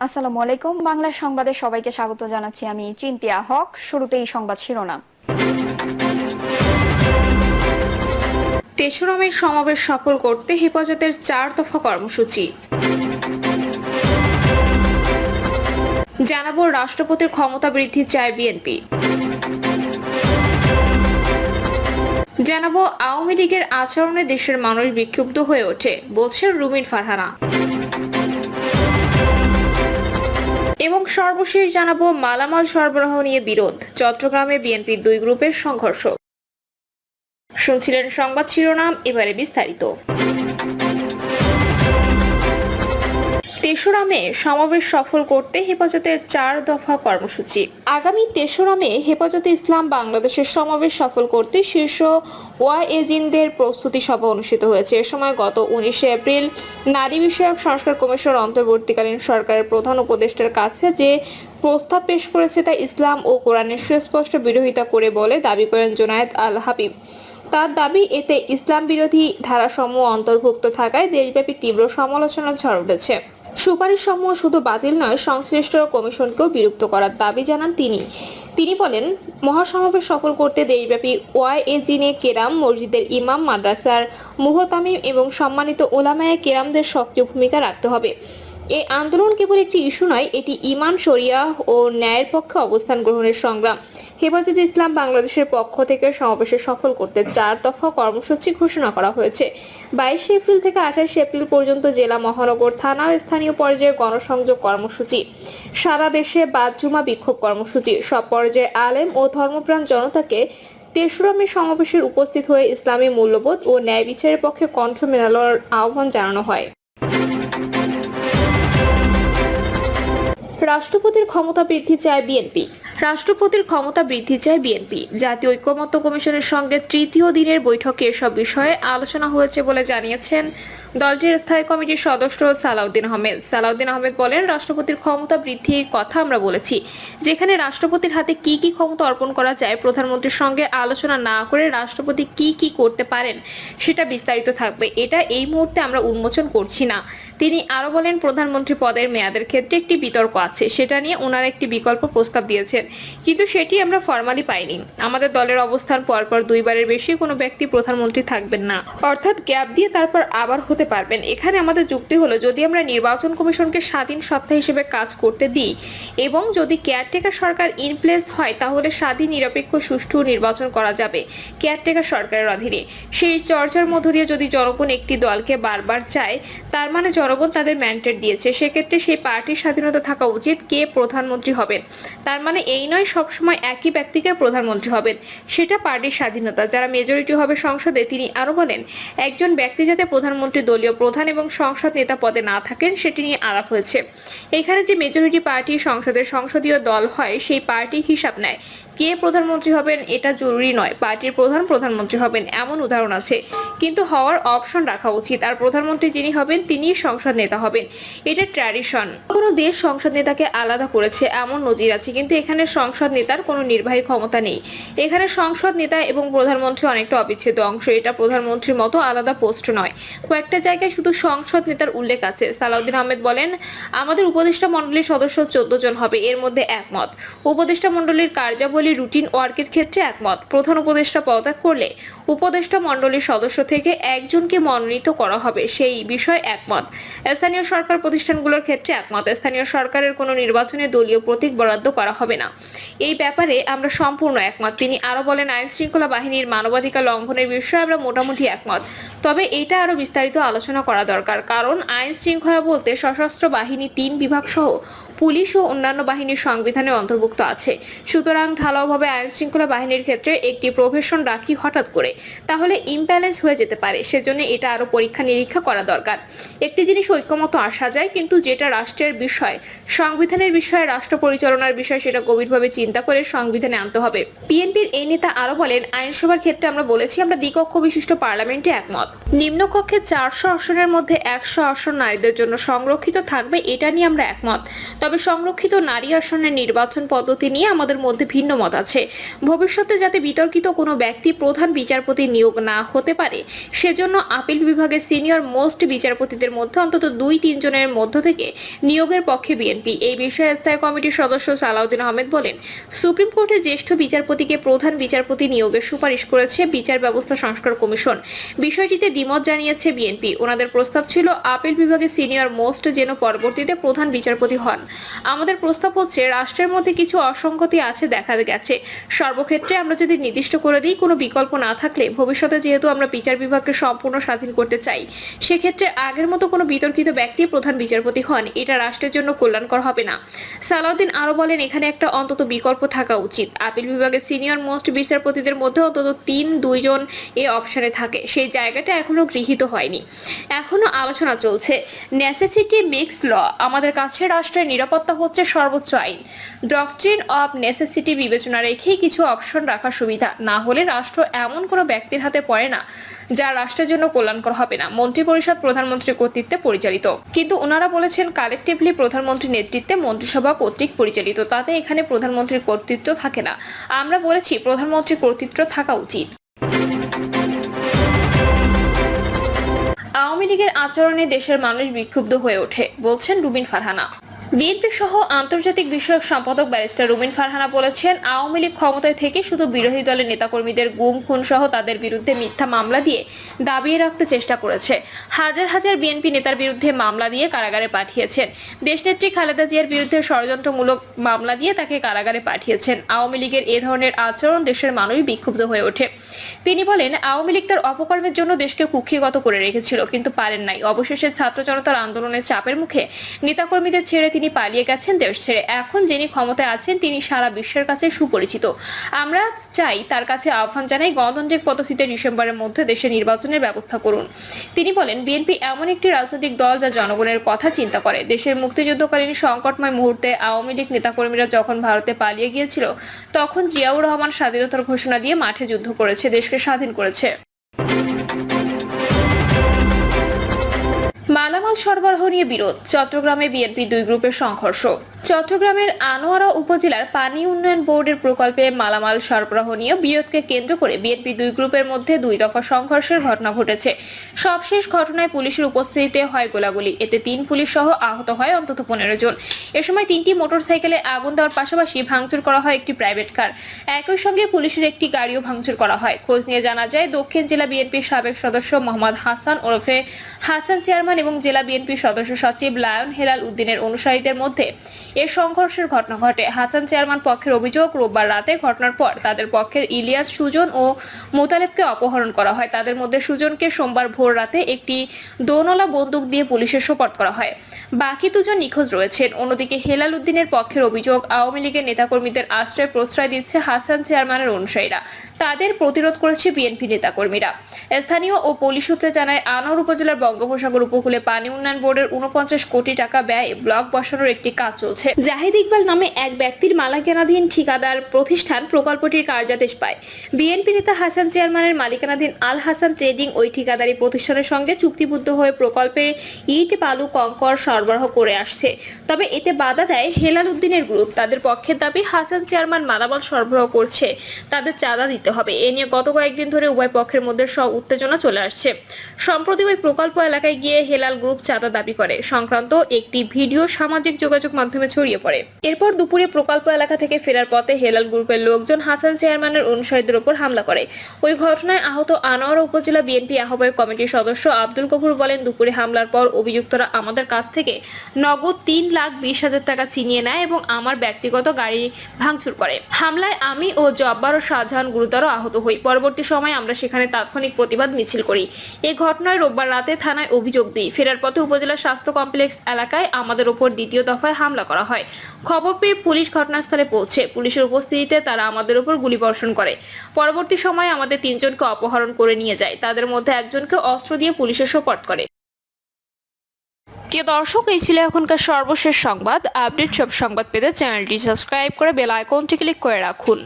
আসসালামু আলাইকুম। বাংলা সংবাদে সবাইকে স্বাগত জানাচ্ছি। আমি চিন্তিয়া হক। শুরুতেই সংবাদ শিরোনাম। তেসরা মে সমাবেশ সফল করতে হেফাজতের 4 দফা কর্মসূচি। জানাবো রাষ্ট্রপতির ক্ষমতা বৃদ্ধি চায় বিএনপি। জানাবো আওয়ামী লীগের আচরণে দেশের মানুষ বিক্ষুব্ধ হয়ে ওঠে, বলছেন রুমিন ফারহানা। এবং সর্বশেষ জানাবো মালামাল সরবরাহ নিয়ে বিরোধ, চট্টগ্রামে বিএনপির 2 গ্রুপের সংঘর্ষ। শুনছিলেন সংবাদ শিরোনাম, এবারে বিস্তারিত। তেসরা মে সমাবেশ সফল করতে হেফাজতের 4 দফা কর্মসূচি। আগামী 3রা মে হেফাজতে ইসলাম বাংলাদেশের সমাবেশ সফল করতে শীর্ষ ওয়াইএজিনদের প্রস্তুতি সভা অনুষ্ঠিত হয়েছে। এ সময় গত 19 এপ্রিল নারী বিষয়ক সংস্কার কমিশন অন্তর্বর্তীকালীন সরকারের প্রধান উপদেষ্টার কাছে যে প্রস্তাব পেশ করেছে তা ইসলাম ও কোরআনের সুস্পষ্ট বিরোধিতা করে বলে দাবি করেন জুনায়েদ আল হাবিব। তার দাবি, এতে ইসলাম বিরোধী ধারাসমূহ অন্তর্ভুক্ত থাকায় দেশব্যাপী তীব্র সমালোচনার ঝড় উঠেছে। সুপারিশসমূহ শুধু বাতিল নয়, সংশ্লিষ্ট কমিশনকেও বিরক্ত করার দাবি জানান তিনি বলেন, মহাসমাবেশ সফল করতে দেশব্যাপী ওয়াইএজিনে কেরাম, মসজিদের ইমাম, মাদ্রাসার মুহতামিম এবং সম্মানিত ওলামায়ে কেরামদের সক্রিয় ভূমিকা রাখতে হবে। এই আন্দোলন কেবল একটি ইস্যু নয়, এটি ঈমান, শরিয়াহ ও ন্যায়ের পক্ষে অবস্থান গ্রহণের সংগ্রাম। হেফাজতে ইসলাম বাংলাদেশের পক্ষ থেকে সমাবেশে সফল করতে 4 দফা কর্মসূচি ঘোষণা করা হয়েছে। 22 এপ্রিল থেকে 28 এপ্রিল পর্যন্ত জেলা, মহানগর, থানা ও স্থানীয় পর্যায়ে গণসংযোগ কর্মসূচি, সারা দেশে বাদ-জুমা বিক্ষোভ কর্মসূচি, সব পর্যায়ে আলেম ও ধর্মপ্রাণ জনতাকে 3রা মে সমাবেশে উপস্থিত হয়ে ইসলামী মূল্যবোধ ও ন্যায় বিচারের পক্ষে কণ্ঠ মেলানোর আহ্বান জানানো হয়। রাষ্ট্রপতির ক্ষমতা বৃদ্ধি চায় বিএনপি। রাষ্ট্রপতির ক্ষমতা বৃদ্ধি চায় বিএনপি। জাতীয় ঐকমত্য কমিশনের সঙ্গে 3য় দিনের বৈঠকে এসব বিষয়ে আলোচনা হয়েছে বলে জানিয়েছেন দলটির স্থায়ী কমিটির সদস্য সালাউদ্দিন আহমেদ। সালাউদ্দিন আহমেদ বলেন, রাষ্ট্রপতির ক্ষমতা বৃদ্ধির কথা আমরা বলেছি। যেখানে রাষ্ট্রপতির হাতে কি কি ক্ষমতা অর্পণ করা যায়, প্রধানমন্ত্রীর সঙ্গে আলোচনা না করে রাষ্ট্রপতি কি কি করতে পারেন সেটা বিস্তারিত থাকবে। এটা এই মুহূর্তে আমরা উন্মোচন করছি না। তিনি আরো বলেন, প্রধানমন্ত্রী পদের মেয়াদের ক্ষেত্রে একটি বিতর্ক আছে, সেটা নিয়ে ওনারা একটি বিকল্প প্রস্তাব দিয়েছেন, কিন্তু সেটি আমরা ফরমালি পাইনি। আমাদের দলের অবস্থান, পরপর 2 বারের বেশি কোনো ব্যক্তি প্রধানমন্ত্রী থাকবেন না, অর্থাৎ গ্যাপ দিয়ে তারপর আবার হতে পারবেন। এখানে আমাদের যুক্তি হলো, যদি আমরা নির্বাচন কমিশনকে স্বাধীন সত্তা হিসেবে কাজ করতে দিই এবং যদি কেয়ারটেকার সরকার ইন প্লেস হয়, তাহলে স্বাধীন, নিরপেক্ষ, সুষ্ঠু নির্বাচন করা যাবে কেয়ারটেকার সরকারের অধীনে। সেই চর্চার মধ্য দিয়ে যদি জনগণ একটি দলকে বারবার চায়, তার মানে জনগণ তাদের ম্যান্ডেট দিয়েছে, সেক্ষেত্রে সেই পার্টির স্বাধীনতা থাকা উচিত। কে প্রধানমন্ত্রী হবেন, তার মানে এই নয় সবসময় একই ব্যক্তিকে প্রধানমন্ত্রী হবেন, সেটা পার্টির স্বাধীনতা। যারা মেজরিটি হবে সংসদে, তিনি আরো বলেন, একজন ব্যক্তি যাতে প্রধানমন্ত্রী, দলীয় প্রধান এবং সংসদ নেতা পদে না থাকেন, সেটি নিয়ে আলাপ হয়েছে। এখানে যে মেজরিটি পার্টি সংসদের সংসদীয় দল হয়, সেই পার্টি হিসাব নেয় কে প্রধানমন্ত্রী হবেন। এটা জরুরি নয় পার্টির প্রধান প্রধানমন্ত্রী হবেন, এমন উদাহরণ আছে, কিন্তু হওয়ার অপশন রাখা উচিত। আর প্রধানমন্ত্রী যিনি হবেন, তিনি সংসদ নেতা হবেন, এটা ট্র্যাডিশন। কোনো দেশ সংসদ নেতাকে আলাদা করেছে এমন নজির আছে, কিন্তু এখানে সংসদ নেতার কোনো নির্বাহী ক্ষমতা নেই। এখানে সংসদ নেতা এবং প্রধানমন্ত্রী অনেকটা অবিচ্ছেদ্য অংশ। এটা প্রধানমন্ত্রীর মতো আলাদা পোস্ট নয়। কয়েকটা জায়গায় শুধু সংসদ নেতার উল্লেখ আছে। সালাউদ্দিন আহমেদ বলেন, আমাদের উপদেষ্টা মণ্ডলীর সদস্য 14 জন হবে, এর মধ্যে একমত। উপদেষ্টা মণ্ডলীর কার্যাবলী, রুটিন ওয়ার্কের ক্ষেত্রে একমত। প্রধান উপদেষ্টা পদত্যাগ করলে উপদেষ্টা মণ্ডলীর সদস্য থেকে একজনকে মনোনীত করা হবে, সেই বিষয়ে একমত। স্থানীয় সরকার প্রতিষ্ঠানগুলোর ক্ষেত্রে একমত। স্থানীয় সরকারের কোনো নির্বাচনে দলীয় প্রতীক বরাদ্দ করা হবে না, এই ব্যাপারে আমরা সম্পূর্ণ একমত। তিনি আরো বলেন, আইন শৃঙ্খলা বাহিনীর মানবাধিকার লঙ্ঘনের বিষয়ে আমরা মোটামুটি একমত, তবে এটা আরো বিস্তারিত আলোচনা করা দরকার। কারণ আইন শৃঙ্খলা বলতে সশস্ত্র বাহিনী 3 বিভাগ সহ পুলিশ ও অন্যান্য বাহিনীর সংবিধানে অন্তর্ভুক্ত আছে। সুতরাং ঢালাওভাবে আইন শৃঙ্খলা বাহিনীর ক্ষেত্রে একটি প্রফেশন রাখি হঠাৎ করে, তাহলে ইমব্যালেন্স হয়ে যেতে পারে। সেজন্য এটা আরো পরীক্ষা নিরীক্ষা করা দরকার। একটি জিনিস ঐক্যমত আসা যায়, কিন্তু যেটা রাষ্ট্রের বিষয়, সংবিধানের বিষয়, রাষ্ট্র পরিচালনার বিষয়, সেটা গভীরভাবে চিন্তা করে সংবিধানে আনতে হবে। বিএনপির এই নেতা আরো বলেন, আইনসভার ক্ষেত্রে আমরা বলেছি আমরা দ্বিকক্ষ বিশিষ্ট পার্লামেন্টে একমত। নিম্নকক্ষে 400 আসনের মধ্যে 100 আসন নারীদের জন্য সংরক্ষিত থাকবে, এটা নিয়ে আমরা একমত। তবে তবে সংরক্ষিত নারী আসনের নির্বাচন পদ্ধতি নিয়ে আমাদের মধ্যে ভিন্ন মত আছে। ভবিষ্যতে যাতে বিতর্কিত কোনো ব্যক্তি প্রধান বিচারপতি নিয়োগ না হতে পারে সেজন্য আপিল বিভাগের সিনিয়র মোস্ট বিচারপতিদের মধ্যে অন্তত 2-3 জনের মধ্য থেকে নিয়োগের পক্ষে বিএনপি। এই বিষয়ে স্থায়ী কমিটির সদস্য সালাউদ্দিন আহমেদ বলেন, সুপ্রিম কোর্টের জ্যেষ্ঠ বিচারপতিকে প্রধান বিচারপতি নিয়োগের সুপারিশ করেছে বিচার ব্যবস্থা সংস্কার কমিশন। বিষয়টিতে দ্বিমত জানিয়েছে বিএনপি। ওনাদের প্রস্তাব ছিল আপিল বিভাগের সিনিয়র মোস্ট যেন পরবর্তীতে প্রধান বিচারপতি হন। আমাদের প্রস্তাব হচ্ছে রাষ্ট্রের মধ্যে কিছু অসঙ্গতি আছে দেখা গেছে, সর্বক্ষেত্রে আমরা যদি নির্দিষ্ট করে দিই কোনো বিকল্প না থাকলে ভবিষ্যতে যেহেতু আমরা বিচার বিভাগকে সম্পূর্ণ স্বাধীন করতে চাই, সেক্ষেত্রে আগের মতো কোনো বিতর্কিত ব্যক্তি প্রধান বিচারপতি হন, এটা রাষ্ট্রের জন্য কল্যাণকর হবে না। সালাউদ্দিন আরো বলেন, এখানে একটা অন্তত বিকল্প থাকা উচিত। আপিল বিভাগের সিনিয়র মোস্ট বিচারপতিদের মধ্যে অন্তত 3-2 জন এই অপশনে থাকে, সেই জায়গাটা এখনো গৃহীত হয়নি, এখনো আলোচনা চলছে। নেসেসিটি মেক্স ল। আমাদের কাছে রাষ্ট্রের নিরাপত্তা হচ্ছে সর্বোচ্চ আইন। ডক্ট্রিন অফ নেসেসিটি বিবেচনা রেখেই কিছু অপশন রাখার সুবিধা, না হলে রাষ্ট্র এমন কোনো ব্যক্তির হাতে পড়ে না যা রাষ্ট্রের জন্য কল্যাণকর হবে না। মন্ত্রিপরিষদ প্রধানমন্ত্রীর কর্তৃত্বে পরিচালিত, কিন্তু ওনারা বলেছেন কালেকটিভলি প্রধানমন্ত্রীর নেতৃত্বে মন্ত্রিসভা কর্তৃক পরিচালিত, তাতে এখানে প্রধানমন্ত্রীর কর্তৃত্ব থাকে না। আমরা বলেছি প্রধানমন্ত্রীর কর্তৃত্ব থাকা উচিত। আওয়ামী লীগের আচরণে দেশের মানুষ বিক্ষুব্ধ হয়ে ওঠে, বলছেন রুবিন ফারহানা। বিএনপি সহ আন্তর্জাতিক বিষয়ক সম্পাদক ব্যারিস্টার রুবিন ফারহানা বলেছেন, আওয়ামী লীগ ক্ষমতায় থেকে শুধু বিরোধী দলের নেতাকর্মীদের গুম খুন সহ তাদের বিরুদ্ধে মিথ্যা মামলা দিয়ে দাবিয়ে রাখতে চেষ্টা করেছে। হাজার হাজার বিএনপি নেতার বিরুদ্ধে মামলা দিয়ে কারাগারে পাঠিয়েছেন। দেশনেত্রী খালেদা জিয়ার বিরুদ্ধে ষড়যন্ত্রমূলক মামলা দিয়ে তাকে কারাগারে পাঠিয়েছেন। আওয়ামী লীগের এ ধরনের আচরণ দেশের মানুষ বিক্ষুব্ধ হয়ে ওঠে। তিনি বলেন, আওয়ামী লীগ তার অপকর্মের জন্য দেশকে কুক্ষিগত করে রেখেছিল, কিন্তু পারেন নাই। অবশেষে ছাত্র জনতার আন্দোলনের চাপের মুখে নেতাকর্মীদের ছেড়ে তিনি পালিয়ে গেছেন দেশ ছেড়ে। এখন যিনি ক্ষমতায় আছেন তিনি সারা বিশ্বের কাছে সুপরিচিত। আমরা চাই তার কাছে আহ্বান জানাই, গণতান্ত্রিক পদ্ধতিতে ডিসেম্বরের মধ্যে দেশে নির্বাচনের ব্যবস্থা করুন। তিনি বলেন, বিএনপি এমন একটি রাজনৈতিক দল যা জনগণের কথা চিন্তা করে। দেশের মুক্তিযুদ্ধকালীন সংকটময় মুহূর্তে আওয়ামী লীগ নেতাকর্মীরা যখন ভারতে পালিয়ে গিয়েছিল, তখন জিয়াউর রহমান স্বাধীনতার ঘোষণা দিয়ে মাঠে যুদ্ধ করেছে, দেশকে স্বাধীন করেছে। মালামাল সরবরাহ নিয়ে বিরোধ। চট্টগ্রামে বিএনপি 2 গ্রুপের সংঘর্ষ। চট্টগ্রামের আনোয়ারা উপজেলার পানি উন্নয়ন বোর্ডের প্রকল্পে মালামাল সরবরাহ নিয়ে বিরোধকে কেন্দ্র করে বিএনপি 2 গ্রুপের মধ্যে 2 দফা সংঘর্ষের ঘটনা ঘটেছে। সবশেষ ঘটনায় পুলিশের উপস্থিতিতে হয় গোলাগুলি। এতে 3 পুলিশ সহ আহত হয় অন্তত 15 জন। এ সময় 3টি মোটরসাইকেলে আগুন দেওয়ার পাশাপাশি ভাঙচুর করা হয় একটি প্রাইভেট কার। একই সঙ্গে পুলিশের একটি গাড়িও ভাঙচুর করা হয়। খোঁজ নিয়ে জানা যায়, দক্ষিণ জেলা বিএনপির সাবেক সদস্য মোহাম্মদ হাসান ওরফে হাসান চেয়ারম্যান এবং জেলা বিএনপির সদস্য সচিব লায়ন হেলাল উদ্দিনের অনুসারীদের মধ্যে এ সংঘর্ষের ঘটনা ঘটে। হাসান চেয়ারম্যান পক্ষের অভিযোগ, রোববার রাতে ঘটনার পর তাদের পক্ষের ইলিয়াস, সুজন ও মোতালেবকে অপহরণ করা হয়। তাদের মধ্যে সুজনকে সোমবার ভোর রাতে একটি দোনলা বন্দুক দিয়ে পুলিশের সোপর্দ করা হয়। বাকি 2 জন নিখোঁজ রয়েছেন। অন্যদিকে হেলাল উদ্দিনের পক্ষের অভিযোগ, আওয়ামী লীগের নেতাকর্মীদের আশ্রয় প্রশ্রয় দিচ্ছে হাসান চেয়ারম্যানের অনুসারীরা, তাদের প্রতিরোধ করেছে বিএনপি নেতাকর্মীরা। স্থানীয় ও পুলিশ সূত্রে জানায়, আনোয়ার উপজেলার বঙ্গোপসাগর উপকূলে পানি উন্নয়ন বোর্ডের 49 কোটি টাকা ব্যয়ে ব্লক বসানোর একটি কাজ চলছে। জাহিদ ইকবাল নামে এক ব্যক্তির মালিকানাধীন ঠিকাদার প্রতিষ্ঠান প্রকল্পটির কার্যাদেশ পায়। বিএনপি নেতা হাসান চেয়ারম্যানের মালিকানাধীন আল হাসান ট্রেডিং ওই ঠিকাদারি প্রতিষ্ঠানের সঙ্গে চুক্তিবদ্ধ হয়ে প্রকল্পে ইট, বালু, কংকর সরবরাহ করে আসছে। তবে এতে বাধা দেয় হেলাল উদ্দিনের গ্রুপ। তাদের পক্ষের দাবি, হাসান চেয়ারম্যান মালামাল সরবরাহ করছে, তাদের চাঁদা দিতে হবে। এ নিয়ে গত কয়েকদিন ধরে উভয় পক্ষের মধ্যে উত্তেজনা চলে আসছে। সম্প্রতি ওই প্রকল্প এলাকায় গিয়ে হেলাল গ্রুপ চাঁদা দাবি করে সংক্রান্ত একটি ভিডিও সামাজিক যোগাযোগ মাধ্যমে ছড়িয়ে পড়ে। এরপর দুপুরে প্রকল্প এলাকা থেকে ফেরার পথে হেলাল গ্রুপের লোকজন হাসান চেয়ারম্যানের অনুসারীদের উপর হামলা করে। ওই ঘটনায় আহত আনোয়ারা উপজেলা বিএনপি আহ্বায়ক কমিটির সদস্য আব্দুল গফুর বলেন, দুপুরে হামলার পর অভিযুক্তরা আমাদের কাছ থেকে নগদ 3,20,000 টাকা ছিনিয়ে নেয় এবং আমার ব্যক্তিগত গাড়ি ভাঙচুর করে। হামলায় আমি ও জব্বার ও শাহজাহান গুরুতর আহত হই। পরবর্তী সময় আমরা সেখানে তাৎক্ষণিক প্রতিবাদ মিছিল করি। এই ঘটনায় রোববার রাতে থানায় অভিযোগ দিই। ফেরার পথে উপজেলা স্বাস্থ্য কমপ্লেক্স এলাকায় আমাদের উপর দ্বিতীয় দফায় হামলা করা হয়। খবর পেয়ে পুলিশ ঘটনাস্থলে পৌঁছে পুলিশের উপস্থিতিতে তারা আমাদের উপর গুলিবর্ষণ করে। পরবর্তী সময়ে আমাদের 3 জনকে অপহরণ করে নিয়ে যায়। তাদের মধ্যে একজনকে অস্ত্র দিয়ে পুলিশের সোপর্দ করে। প্রিয় দর্শক, এই ছিল এখনকার সর্বশেষ সংবাদ। আপডেট সব সংবাদ পেতে চ্যানেলটি সাবস্ক্রাইব করে বেল আইকনটি ক্লিক করে রাখুন।